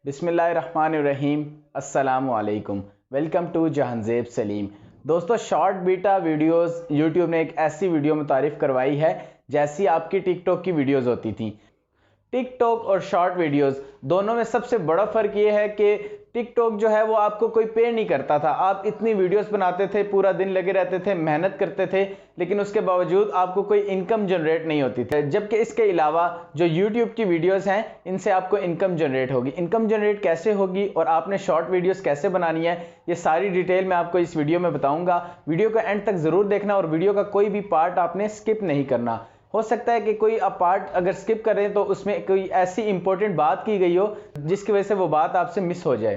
बिस्मिल्लाहिर्रहमानिर्रहीम। अस्सलामु अलैकुम। Welcome to Jahanzeb Saleem. दोस्तों, शॉर्ट बीटा वीडियोस यूट्यूब ने एक ऐसी वीडियो मुतारिफ करवाई है जैसी आपकी टिकटॉक की वीडियोस होती थी। टिकटॉक और शॉर्ट वीडियोस दोनों में सबसे बड़ा फ़र्क ये है कि टिकटॉक जो है वो आपको कोई पे नहीं करता था। आप इतनी वीडियोस बनाते थे, पूरा दिन लगे रहते थे, मेहनत करते थे, लेकिन उसके बावजूद आपको कोई इनकम जनरेट नहीं होती थी। जबकि इसके अलावा जो यूट्यूब की वीडियोस हैं, इनसे आपको इनकम जनरेट होगी। इनकम जनरेट कैसे होगी और आपने शॉर्ट वीडियोस कैसे बनानी है, ये सारी डिटेल मैं आपको इस वीडियो में बताऊंगा। वीडियो को एंड तक ज़रूर देखना और वीडियो का कोई भी पार्ट आपने स्किप नहीं करना। हो सकता है कि कोई आप पार्ट अगर स्किप करें तो उसमें कोई ऐसी इंपॉर्टेंट बात की गई हो जिसकी वजह से वो बात आपसे मिस हो जाए।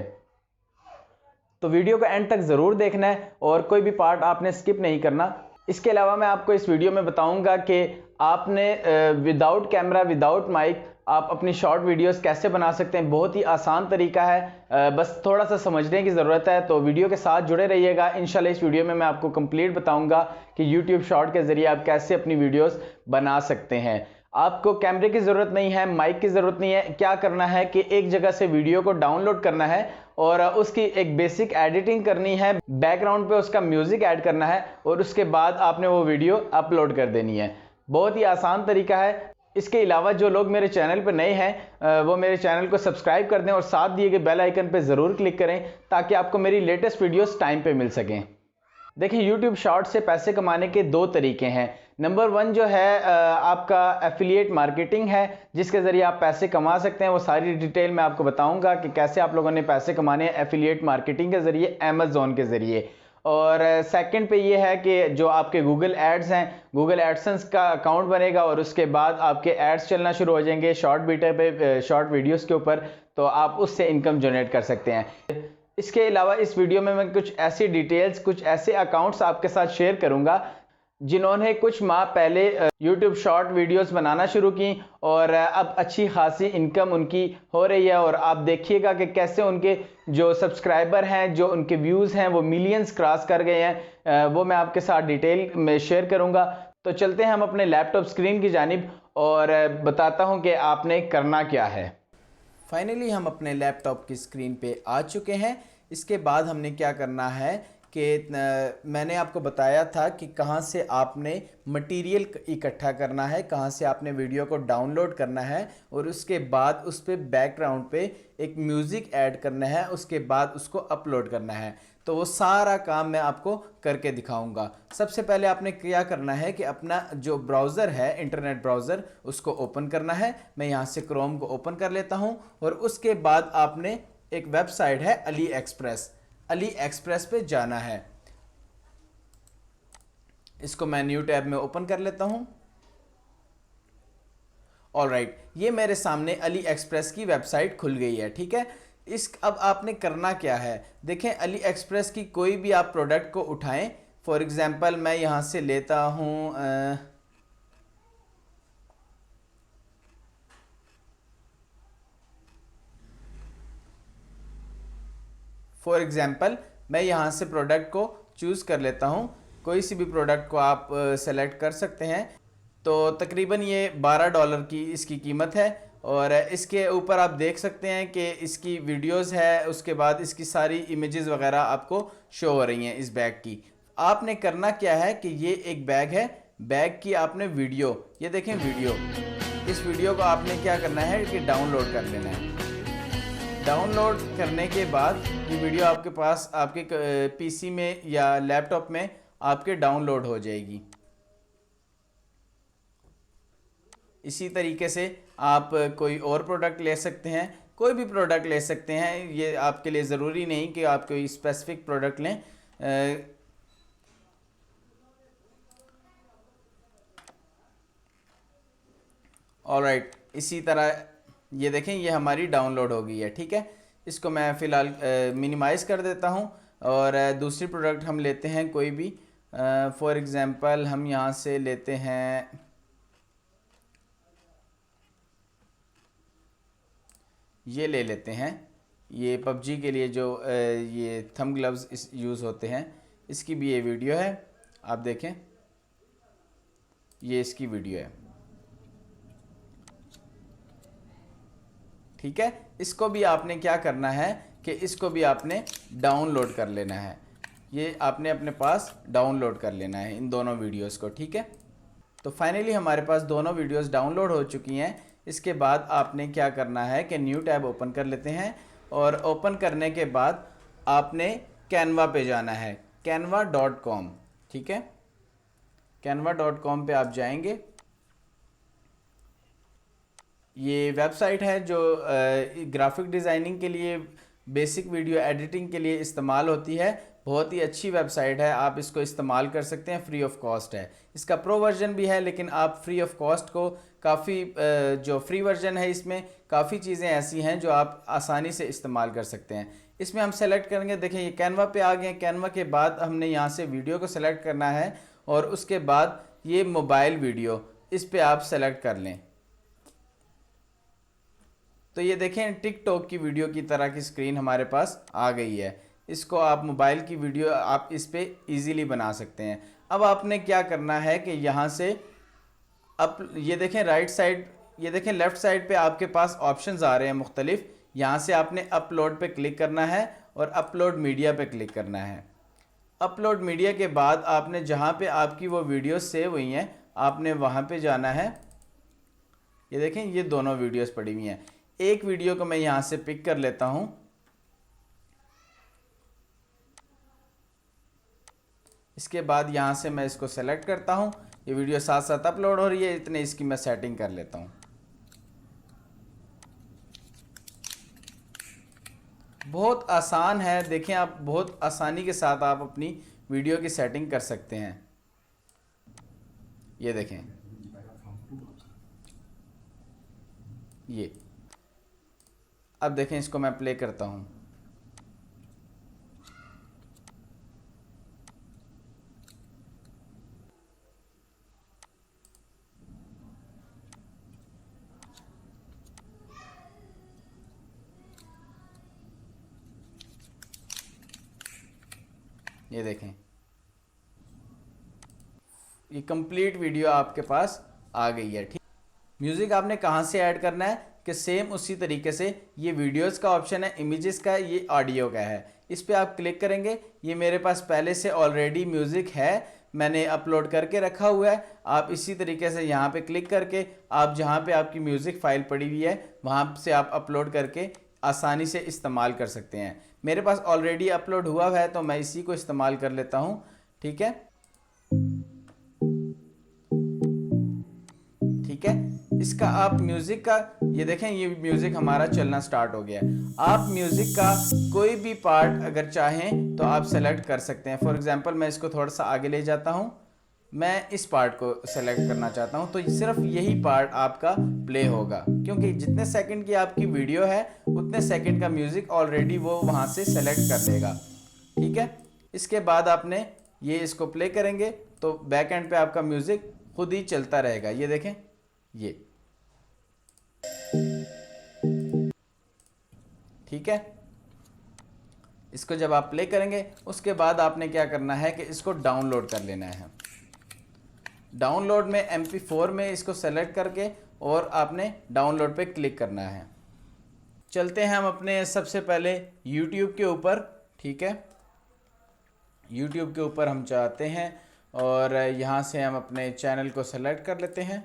तो वीडियो को एंड तक ज़रूर देखना है और कोई भी पार्ट आपने स्किप नहीं करना। इसके अलावा मैं आपको इस वीडियो में बताऊंगा कि आपने विदाउट कैमरा, विदाउट माइक आप अपनी शॉर्ट वीडियोस कैसे बना सकते हैं। बहुत ही आसान तरीका है, बस थोड़ा सा समझने की ज़रूरत है। तो वीडियो के साथ जुड़े रहिएगा। इंशाल्लाह इस वीडियो में मैं आपको कंप्लीट बताऊंगा कि यूट्यूब शॉर्ट के ज़रिए आप कैसे अपनी वीडियोस बना सकते हैं। आपको कैमरे की ज़रूरत नहीं है, माइक की ज़रूरत नहीं है। क्या करना है कि एक जगह से वीडियो को डाउनलोड करना है और उसकी एक बेसिक एडिटिंग करनी है, बैकग्राउंड पे उसका म्यूज़िक ऐड करना है और उसके बाद आपने वो वीडियो अपलोड कर देनी है। बहुत ही आसान तरीका है। इसके अलावा जो लोग मेरे चैनल पर नए हैं वो मेरे चैनल को सब्सक्राइब कर दें और साथ दिए गए बेल आइकन पर ज़रूर क्लिक करें ताकि आपको मेरी लेटेस्ट वीडियोस टाइम पे मिल सकें। देखिए, YouTube शॉर्ट से पैसे कमाने के दो तरीके हैं। नंबर वन जो है आपका एफिलिएट मार्केटिंग है, जिसके ज़रिए आप पैसे कमा सकते हैं। वो सारी डिटेल मैं आपको बताऊंगा कि कैसे आप लोगों ने पैसे कमाने हैं एफिलिएट मार्केटिंग के ज़रिए, अमेज़ॉन के ज़रिए। और सेकंड पे ये है कि जो आपके गूगल एड्स हैं, गूगल एडसेंस का अकाउंट बनेगा और उसके बाद आपके एड्स चलना शुरू हो जाएंगे शॉर्ट बीटा पे, शॉर्ट वीडियोस के ऊपर, तो आप उससे इनकम जनरेट कर सकते हैं। इसके अलावा इस वीडियो में मैं कुछ ऐसी डिटेल्स, कुछ ऐसे अकाउंट्स आपके साथ शेयर करूंगा जिन्होंने कुछ माह पहले YouTube शॉर्ट वीडियोस बनाना शुरू की और अब अच्छी खासी इनकम उनकी हो रही है। और आप देखिएगा कि कैसे उनके जो सब्सक्राइबर हैं, जो उनके व्यूज़ हैं, वो मिलियंस क्रॉस कर गए हैं। वो मैं आपके साथ डिटेल में शेयर करूंगा। तो चलते हैं हम अपने लैपटॉप स्क्रीन की जानिब और बताता हूं कि आपने करना क्या है। फाइनली हम अपने लैपटॉप की स्क्रीन पे आ चुके हैं। इसके बाद हमने क्या करना है कि मैंने आपको बताया था कि कहाँ से आपने मटेरियल इकट्ठा करना है, कहाँ से आपने वीडियो को डाउनलोड करना है और उसके बाद उस पर बैकग्राउंड पे एक म्यूज़िक ऐड करना है, उसके बाद उसको अपलोड करना है। तो वो सारा काम मैं आपको करके दिखाऊंगा। सबसे पहले आपने क्या करना है कि अपना जो ब्राउज़र है, इंटरनेट ब्राउज़र, उसको ओपन करना है। मैं यहाँ से क्रोम को ओपन कर लेता हूँ और उसके बाद आपने एक वेबसाइट है अली एक्सप्रेस, अली एक्सप्रेस पे जाना है। इसको मैं न्यू टैब में ओपन कर लेता हूँ। ऑलराइट, ये मेरे सामने अली एक्सप्रेस की वेबसाइट खुल गई है। ठीक है, अब आपने करना क्या है, देखें, अली एक्सप्रेस की कोई भी आप प्रोडक्ट को उठाएं। फॉर एग्जांपल मैं यहाँ से लेता हूँ फॉर एग्जांपल मैं यहाँ से प्रोडक्ट को चूज़ कर लेता हूँ। कोई सी भी प्रोडक्ट को आप सेलेक्ट कर सकते हैं। तो तकरीबन ये $12 की इसकी कीमत है और इसके ऊपर आप देख सकते हैं कि इसकी वीडियोस है, उसके बाद इसकी सारी इमेजेस वगैरह आपको शो हो रही हैं इस बैग की। आपने करना क्या है कि ये एक बैग है, बैग की आपने वीडियो, ये देखें वीडियो, इस वीडियो को आपने क्या करना है कि डाउनलोड कर लेना है। डाउनलोड करने के बाद ये वीडियो आपके पास, आपके पीसी में या लैपटॉप में आपके डाउनलोड हो जाएगी। इसी तरीके से आप कोई और प्रोडक्ट ले सकते हैं, कोई भी प्रोडक्ट ले सकते हैं। ये आपके लिए ज़रूरी नहीं कि आप कोई स्पेसिफिक प्रोडक्ट लें। ऑलराइट, इसी तरह ये देखें, ये हमारी डाउनलोड हो गई है। ठीक है, इसको मैं फ़िलहाल मिनिमाइज़ कर देता हूँ और दूसरी प्रोडक्ट हम लेते हैं कोई भी। फॉर एग्ज़ाम्पल हम यहाँ से लेते हैं, ये ले लेते हैं, ये पबजी के लिए जो ये थंब ग्लव्स यूज़ होते हैं, इसकी भी ये वीडियो है। आप देखें, ये इसकी वीडियो है। ठीक है, इसको भी आपने क्या करना है कि इसको भी आपने डाउनलोड कर लेना है। ये आपने अपने पास डाउनलोड कर लेना है इन दोनों वीडियोस को, ठीक है। तो फाइनली हमारे पास दोनों वीडियोस डाउनलोड हो चुकी हैं। इसके बाद आपने क्या करना है कि न्यू टैब ओपन कर लेते हैं और ओपन करने के बाद आपने कैनवा पे जाना है, canva.com, ठीक है। canva.com पे आप जाएंगे। ये वेबसाइट है जो ग्राफिक डिज़ाइनिंग के लिए, बेसिक वीडियो एडिटिंग के लिए इस्तेमाल होती है। बहुत ही अच्छी वेबसाइट है, आप इसको इस्तेमाल कर सकते हैं, फ्री ऑफ कॉस्ट है। इसका प्रो वर्जन भी है, लेकिन आप फ्री ऑफ कॉस्ट को काफ़ी जो फ्री वर्जन है इसमें काफ़ी चीज़ें ऐसी हैं जो आप आसानी से इस्तेमाल कर सकते हैं। इसमें हम सेलेक्ट करेंगे, देखें ये कैनवा पे आ गए। कैनवा के बाद हमने यहाँ से वीडियो को सेलेक्ट करना है और उसके बाद ये मोबाइल वीडियो, इस पर आप सेलेक्ट कर लें। तो ये देखें टिकटॉक की वीडियो की तरह की स्क्रीन हमारे पास आ गई है। इसको आप मोबाइल की वीडियो आप इस पे इजीली बना सकते हैं। अब आपने क्या करना है कि यहाँ से ये देखें राइट साइड, ये देखें लेफ़्ट साइड पे आपके पास ऑप्शंस आ रहे हैं मुख्तलिफ। यहाँ से आपने अपलोड पे क्लिक करना है और अपलोड मीडिया पे क्लिक करना है। अपलोड मीडिया के बाद आपने जहाँ पे आपकी वो वीडियो सेव हुई हैं आपने वहाँ पे जाना है। ये देखें ये दोनों वीडियोस पड़ी हुई हैं। एक वीडियो को मैं यहाँ से पिक कर लेता हूँ। इसके बाद यहाँ से मैं इसको सेलेक्ट करता हूँ। ये वीडियो साथ साथ अपलोड हो रही है, इतने इसकी मैं सेटिंग कर लेता हूँ। बहुत आसान है, देखें आप बहुत आसानी के साथ आप अपनी वीडियो की सेटिंग कर सकते हैं। ये देखें ये, अब देखें इसको मैं प्ले करता हूँ। ये देखें ये कंप्लीट वीडियो आपके पास आ गई है, ठीक। म्यूज़िक आपने कहाँ से ऐड करना है कि सेम उसी तरीके से ये वीडियोस का ऑप्शन है, इमेजेस का, ये ऑडियो का है। इस पर आप क्लिक करेंगे। ये मेरे पास पहले से ऑलरेडी म्यूज़िक है, मैंने अपलोड करके रखा हुआ है। आप इसी तरीके से यहाँ पे क्लिक करके आप जहाँ पे आपकी म्यूज़िक फ़ाइल पड़ी हुई है वहाँ से आप अपलोड करके आसानी से इस्तेमाल कर सकते हैं। मेरे पास ऑलरेडी अपलोड हुआ है तो मैं इसी को इस्तेमाल कर लेता हूँ, ठीक है। ठीक है, इसका आप म्यूज़िक का, ये देखें ये म्यूज़िक हमारा चलना स्टार्ट हो गया है। आप म्यूज़िक का कोई भी पार्ट अगर चाहें तो आप सेलेक्ट कर सकते हैं। फॉर एग्जांपल मैं इसको थोड़ा सा आगे ले जाता हूं, मैं इस पार्ट को सेलेक्ट करना चाहता हूं, तो सिर्फ यही पार्ट आपका प्ले होगा, क्योंकि जितने सेकंड की आपकी वीडियो है उतने सेकंड का म्यूज़िक ऑलरेडी वो वहाँ से सेलेक्ट कर लेगा, ठीक है। इसके बाद आपने ये इसको प्ले करेंगे तो बैक एंड पे आपका म्यूज़िक खुद ही चलता रहेगा। ये देखें ये, ठीक है। इसको जब आप प्ले करेंगे उसके बाद आपने क्या करना है कि इसको डाउनलोड कर लेना है। डाउनलोड में MP4 में इसको सेलेक्ट करके और आपने डाउनलोड पे क्लिक करना है। चलते हैं हम अपने सबसे पहले YouTube के ऊपर, ठीक है। YouTube के ऊपर हम चाहते हैं और यहाँ से हम अपने चैनल को सेलेक्ट कर लेते हैं।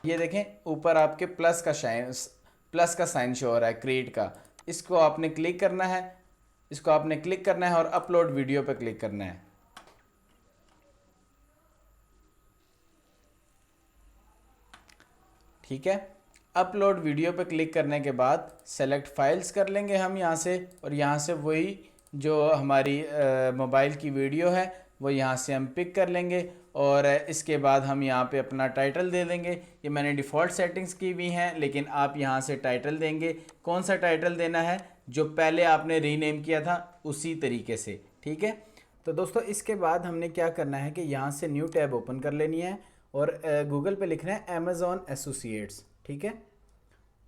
ये देखें ऊपर आपके प्लस का साइन शो हो रहा है, क्रिएट का। इसको आपने क्लिक करना है, इसको आपने क्लिक करना है और अपलोड वीडियो पे क्लिक करना है। ठीक है, अपलोड वीडियो पे क्लिक करने के बाद सेलेक्ट फाइल्स कर लेंगे हम यहाँ से, और यहाँ से वही जो हमारी मोबाइल की वीडियो है वो यहाँ से हम पिक कर लेंगे और इसके बाद हम यहाँ पे अपना टाइटल दे देंगे। ये मैंने डिफ़ॉल्ट सेटिंग्स की हुई हैं, लेकिन आप यहाँ से टाइटल देंगे। कौन सा टाइटल देना है? जो पहले आपने रीनेम किया था उसी तरीके से, ठीक है। तो दोस्तों इसके बाद हमने क्या करना है कि यहाँ से न्यू टैब ओपन कर लेनी है और गूगल पे लिखना है अमेज़ॉन एसोसिएट्स, ठीक है।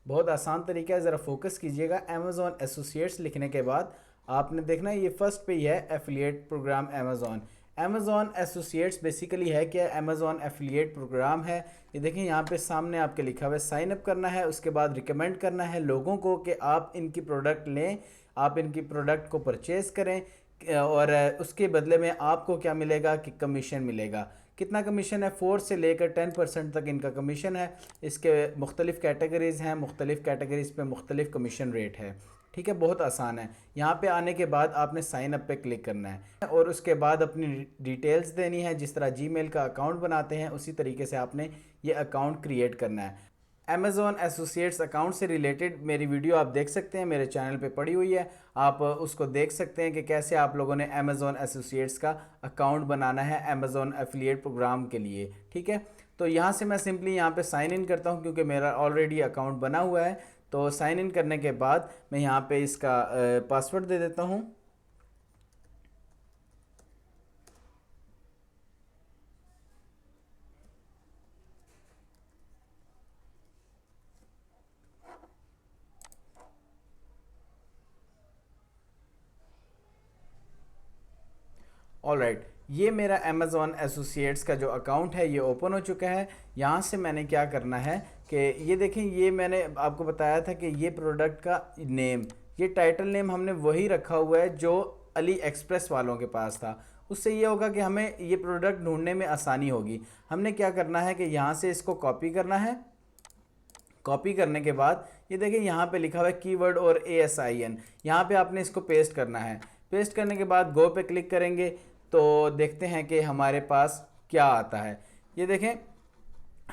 बहुत आसान तरीका है, ज़रा फोकस कीजिएगा। अमेज़ॉन एसोसिएट्स लिखने के बाद आपने देखना है ये फर्स्ट पे ही है affiliate program Amazon. Amazon associates basically है क्या? अमेज़ॉन एफिलिएट प्रोग्राम है। ये देखें यहाँ पे सामने आपके लिखा हुआ है साइन अप करना है, उसके बाद रिकमेंड करना है लोगों को कि आप इनकी प्रोडक्ट लें, आप इनकी प्रोडक्ट को परचेज़ करें, और उसके बदले में आपको क्या मिलेगा कि कमीशन मिलेगा। कितना कमीशन है? 4 से लेकर 10% तक इनका कमीशन है। इसके मुख्तलिफ़ कैटेगरीज़ हैं, मुख्तलिफ़ कैटेगरीज़ पे मुख्तलिफ़ कमीशन रेट है। ठीक है, बहुत आसान है। यहाँ पे आने के बाद आपने साइन अप पे क्लिक करना है और उसके बाद अपनी डिटेल्स देनी है। जिस तरह जीमेल का अकाउंट बनाते हैं उसी तरीके से आपने ये अकाउंट क्रिएट करना है। अमेज़ॉन एसोसिएट्स अकाउंट से रिलेटेड मेरी वीडियो आप देख सकते हैं, मेरे चैनल पे पड़ी हुई है, आप उसको देख सकते हैं कि कैसे आप लोगों ने अमेज़ॉन एसोसिएट्स का अकाउंट बनाना है अमेज़ॉन एफिलिएट प्रोग्राम के लिए। ठीक है, तो यहाँ से मैं सिंपली यहाँ पे साइन इन करता हूँ क्योंकि मेरा ऑलरेडी अकाउंट बना हुआ है। तो साइन इन करने के बाद मैं यहाँ पे इसका पासवर्ड दे देता हूँ। ऑलराइट, ये मेरा अमेज़ॉन एसोसिएट्स का जो अकाउंट है ये ओपन हो चुका है। यहाँ से मैंने क्या करना है कि ये देखें, ये मैंने आपको बताया था कि ये प्रोडक्ट का नेम, ये टाइटल नेम हमने वही रखा हुआ है जो अली एक्सप्रेस वालों के पास था। उससे ये होगा कि हमें ये प्रोडक्ट ढूंढने में आसानी होगी। हमने क्या करना है कि यहाँ से इसको कॉपी करना है। कॉपी करने के बाद ये देखें यहाँ पे लिखा हुआ है कीवर्ड और ASIN, यहाँ पे आपने इसको पेस्ट करना है। पेस्ट करने के बाद गो पे क्लिक करेंगे तो देखते हैं कि हमारे पास क्या आता है। ये देखें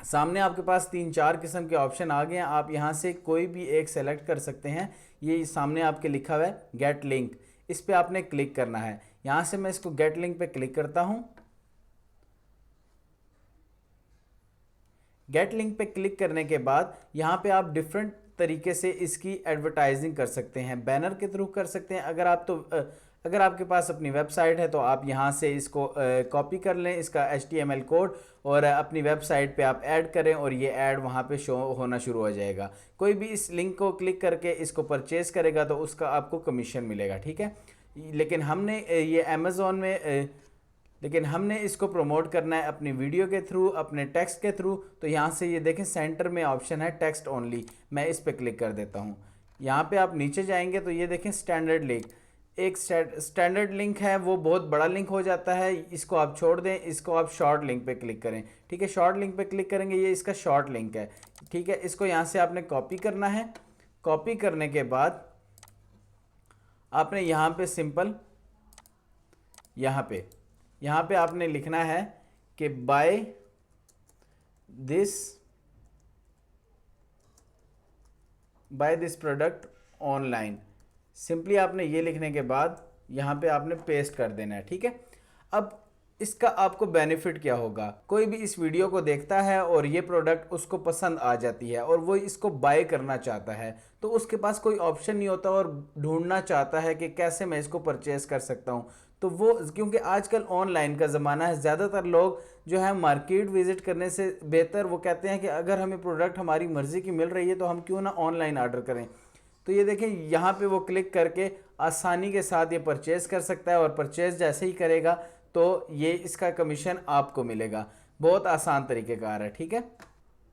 सामने आपके पास 3-4 किस्म के ऑप्शन आ गए हैं, आप यहाँ से कोई भी एक सेलेक्ट कर सकते हैं। ये सामने आपके लिखा हुआ है गेट लिंक, इस पर आपने क्लिक करना है। यहाँ से मैं इसको गेट लिंक पे क्लिक करता हूँ। गेट लिंक पे क्लिक करने के बाद यहाँ पे आप डिफरेंट तरीके से इसकी एडवर्टाइजिंग कर सकते हैं, बैनर के थ्रू कर सकते हैं। अगर आपके पास अपनी वेबसाइट है तो आप यहाँ से इसको कॉपी कर लें, इसका HTML कोड, और अपनी वेबसाइट पे आप ऐड करें और ये ऐड वहाँ पे शो होना शुरू हो जाएगा। कोई भी इस लिंक को क्लिक करके इसको परचेज़ करेगा तो उसका आपको कमीशन मिलेगा। ठीक है, लेकिन हमने ये अमेज़ॉन में लेकिन हमने इसको प्रमोट करना है अपनी वीडियो के थ्रू, अपने टेक्स्ट के थ्रू। तो यहाँ से ये देखें सेंटर में ऑप्शन है टेक्स्ट ओनली, मैं इस पर क्लिक कर देता हूँ। यहाँ पे आप नीचे जाएंगे तो ये देखें स्टैंडर्ड लिंक, एक स्टैंडर्ड लिंक है वो बहुत बड़ा लिंक हो जाता है, इसको आप छोड़ दें, इसको आप शॉर्ट लिंक पे क्लिक करें। ठीक है, शॉर्ट लिंक पे क्लिक करेंगे, ये इसका शॉर्ट लिंक है। ठीक है, इसको यहाँ से आपने कॉपी करना है। कॉपी करने के बाद आपने यहाँ पे सिंपल यहाँ पे आपने लिखना है कि buy this product online. Simply आपने ये लिखने के बाद यहाँ पे आपने पेस्ट कर देना है। ठीक है, अब इसका आपको बेनिफिट क्या होगा? कोई भी इस वीडियो को देखता है और ये प्रोडक्ट उसको पसंद आ जाती है और वो इसको बाय करना चाहता है, तो उसके पास कोई ऑप्शन नहीं होता और ढूंढना चाहता है कि कैसे मैं इसको परचेज़ कर सकता हूँ। तो वो, क्योंकि आजकल ऑनलाइन का ज़माना है, ज़्यादातर लोग जो है मार्केट विज़िट करने से बेहतर वो कहते हैं कि अगर हमें प्रोडक्ट हमारी मर्ज़ी की मिल रही है तो हम क्यों ना ऑनलाइन ऑर्डर करें। तो ये देखें यहाँ पे वो क्लिक करके आसानी के साथ ये परचेज़ कर सकता है और परचेज़ जैसे ही करेगा तो ये इसका कमीशन आपको मिलेगा। बहुत आसान तरीक़ेकार है। ठीक है,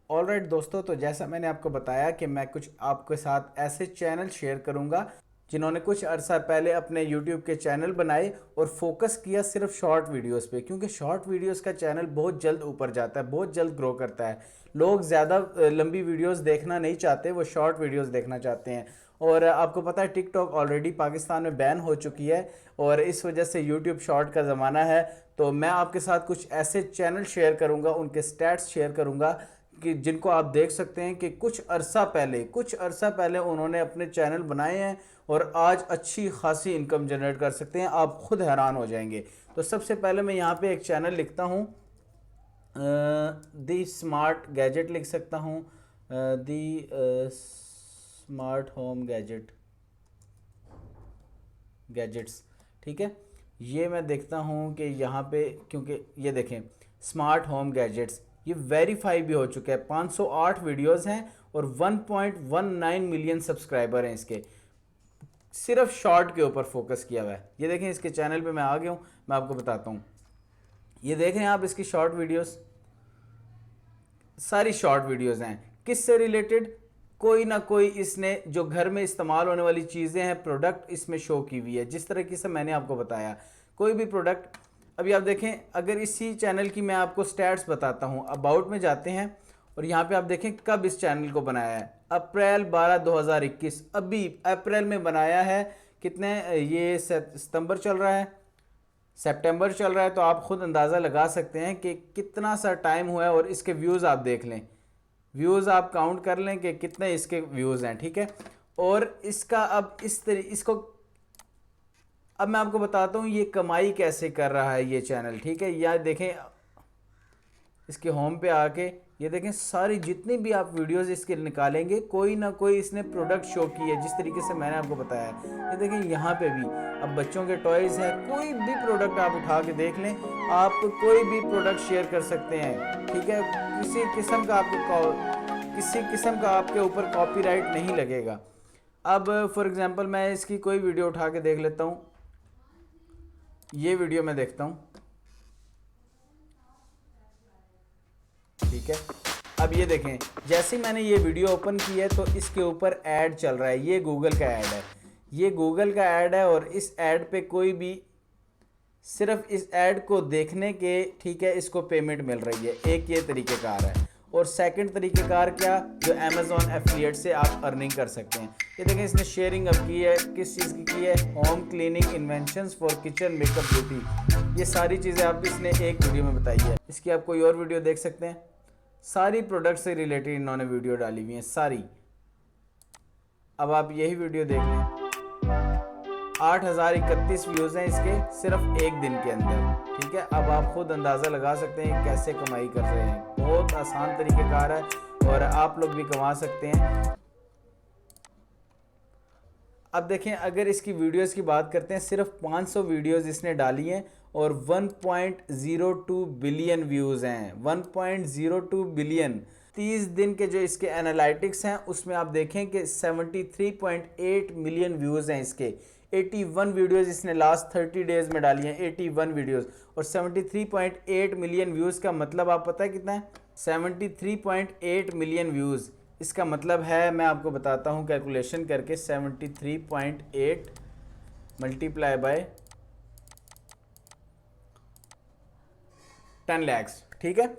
ऑलराइट दोस्तों, तो जैसा मैंने आपको बताया कि मैं कुछ आपके साथ ऐसे चैनल शेयर करूँगा जिन्होंने कुछ अरसा पहले अपने YouTube के चैनल बनाए और फोकस किया सिर्फ शॉर्ट वीडियोस पे, क्योंकि शॉर्ट वीडियोस का चैनल बहुत जल्द ऊपर जाता है, बहुत जल्द ग्रो करता है। लोग ज़्यादा लंबी वीडियोस देखना नहीं चाहते, वो शॉर्ट वीडियोस देखना चाहते हैं। और आपको पता है टिकटॉक ऑलरेडी पाकिस्तान में बैन हो चुकी है और इस वजह से यूट्यूब शॉर्ट का ज़माना है। तो मैं आपके साथ कुछ ऐसे चैनल शेयर करूँगा, उनके स्टैट्स शेयर करूँगा कि जिनको आप देख सकते हैं कि कुछ अरसा पहले उन्होंने अपने चैनल बनाए हैं और आज अच्छी खासी इनकम जनरेट कर सकते हैं, आप खुद हैरान हो जाएंगे। तो सबसे पहले मैं यहाँ पे एक चैनल लिखता हूँ, दी स्मार्ट गैजेट लिख सकता हूँ, दी स्मार्ट होम गैजेट्स। ठीक है, ये मैं देखता हूँ कि यहाँ पे, क्योंकि ये देखें स्मार्ट होम गैजेट्स ये वेरीफाई भी हो चुका है, 508 वीडियोस हैं और 1.19 मिलियन सब्सक्राइबर हैं इसके। सिर्फ शॉर्ट के ऊपर फोकस किया हुआ है। ये देखें इसके चैनल पे मैं आ गया हूँ, मैं आपको बताता हूँ। ये देख रहे हैं आप इसकी शॉर्ट वीडियोस, सारी शॉर्ट वीडियोस हैं। किससे रिलेटेड? कोई ना कोई इसने जो घर में इस्तेमाल होने वाली चीज़ें हैं, प्रोडक्ट इसमें शो की हुई है, जिस तरीके से मैंने आपको बताया। कोई भी प्रोडक्ट, अभी आप देखें, अगर इसी चैनल की मैं आपको स्टैट्स बताता हूँ, अबाउट में जाते हैं और यहाँ पे आप देखें कब इस चैनल को बनाया है, अप्रैल 12 2021, अभी अप्रैल में बनाया है। कितने, ये सितंबर चल रहा है, सितंबर चल रहा है, तो आप खुद अंदाज़ा लगा सकते हैं कि कितना सा टाइम हुआ है। और इसके व्यूज़ आप देख लें, व्यूज़ आप काउंट कर लें कि कितने इसके व्यूज़ हैं, ठीक है। और इसका अब इसको अब मैं आपको बताता हूँ ये कमाई कैसे कर रहा है ये चैनल, ठीक है। या देखें इसके होम पे आके, ये देखें सारी जितनी भी आप वीडियोस इसके निकालेंगे, कोई ना कोई इसने प्रोडक्ट शो की है, जिस तरीके से मैंने आपको बताया है। ये देखें यहाँ पे भी अब बच्चों के टॉयज़ हैं, कोई भी प्रोडक्ट आप उठा के देख लें, आप कोई भी प्रोडक्ट शेयर कर सकते हैं, ठीक है। किसी किस्म का आपके ऊपर कॉपीराइट नहीं लगेगा। अब फॉर एग्जांपल मैं इसकी कोई वीडियो उठा के देख लेता हूँ, ये वीडियो मैं देखता हूँ, ठीक है। अब ये देखें, जैसे ही मैंने ये वीडियो ओपन की है तो इसके ऊपर ऐड चल रहा है, ये गूगल का ऐड है, ये गूगल का ऐड है। और इस ऐड पे कोई भी सिर्फ इस ऐड को देखने के, ठीक है, इसको पेमेंट मिल रही है। एक ये तरीक़ेकार है। और सेकंड तरीक़ेकार क्या, जो अमेज़ॉन एफिलिएट से आप अर्निंग कर सकते हैं। ये देखें इसने शेयरिंग अब की है, किस चीज़ की है, home cleaning inventions for kitchen makeup beauty, ये सारी चीज़ें आप इसने एक वीडियो में बताई है। इसकी आप कोई और वीडियो देख सकते हैं, सारी प्रोडक्ट से रिलेटेड इन्होंने वीडियो डाली हुई है सारी। अब आप यही वीडियो देख लें, 8031 व्यूज़ हैं इसके सिर्फ एक दिन के अंदर, ठीक है। अब आप खुद अंदाज़ा लगा सकते हैं कैसे कमाई कर रहे हैं। बहुत आसान तरीक़ेकार है और आप लोग भी कमा सकते हैं। अब देखें, अगर इसकी वीडियोस की बात करते हैं, सिर्फ 500 वीडियोस इसने डाली हैं और 1.02 बिलियन व्यूज़ हैं, 1.02 बिलियन। 30 दिन के जो इसके एनालिटिक्स हैं उसमें आप देखें कि 73.8 मिलियन व्यूज़ हैं इसके। 81 वीडियोस इसने लास्ट 30 डेज़ में डाली हैं, 81 वीडियोस, और 73.8 मिलियन व्यूज़ का मतलब आप पता है कितना है? 73.8 मिलियन व्यूज़। इसका मतलब है, मैं आपको बताता हूँ कैलकुलेशन करके, 73.8 मल्टीप्लाई बाय 10 लाख, ठीक है।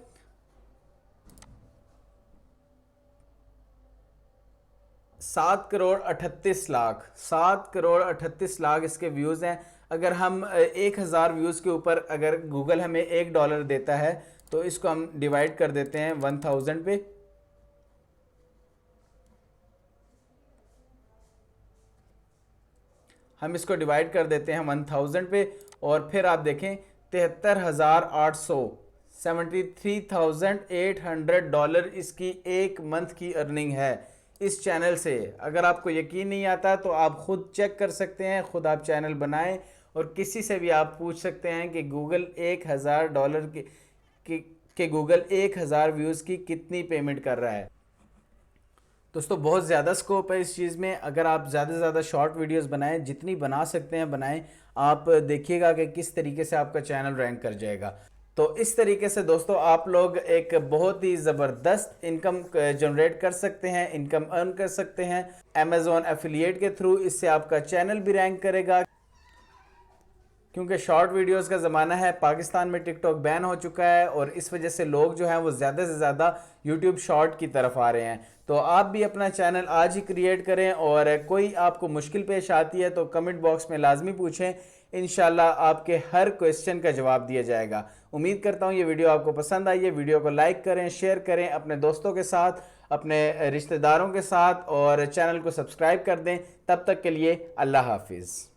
7 करोड़ 38 लाख, 7 करोड़ 38 लाख इसके व्यूज़ हैं। अगर हम 1000 व्यूज़ के ऊपर अगर गूगल हमें $1 देता है तो इसको हम डिवाइड कर देते हैं 1000 पे, हम इसको डिवाइड कर देते हैं 1000 पे, और फिर आप देखें 73,800, $73,800 इसकी एक मंथ की अर्निंग है इस चैनल से। अगर आपको यकीन नहीं आता तो आप ख़ुद चेक कर सकते हैं, ख़ुद आप चैनल बनाएं और किसी से भी आप पूछ सकते हैं कि गूगल $1000 के गूगल 1000 व्यूज़ की कितनी पेमेंट कर रहा है। दोस्तों बहुत ज़्यादा स्कोप है इस चीज़ में। अगर आप ज़्यादा से ज़्यादा शॉर्ट वीडियोस बनाएं, जितनी बना सकते हैं बनाएं, आप देखिएगा कि किस तरीके से आपका चैनल रैंक कर जाएगा। तो इस तरीके से दोस्तों आप लोग एक बहुत ही ज़बरदस्त इनकम जनरेट कर सकते हैं, इनकम अर्न कर सकते हैं अमेज़ॉन एफिलिएट के थ्रू। इससे आपका चैनल भी रैंक करेगा, क्योंकि शॉर्ट वीडियोस का ज़माना है। पाकिस्तान में टिकटॉक बैन हो चुका है और इस वजह से लोग जो हैं वो ज़्यादा से ज़्यादा यूट्यूब शॉर्ट की तरफ आ रहे हैं। तो आप भी अपना चैनल आज ही क्रिएट करें, और कोई आपको मुश्किल पेश आती है तो कमेंट बॉक्स में लाजमी पूछें, इंशाल्लाह आपके हर क्वेश्चन का जवाब दिया जाएगा। उम्मीद करता हूँ ये वीडियो आपको पसंद आई है। वीडियो को लाइक करें, शेयर करें अपने दोस्तों के साथ, अपने रिश्तेदारों के साथ, और चैनल को सब्सक्राइब कर दें। तब तक के लिए अल्लाह हाफिज़।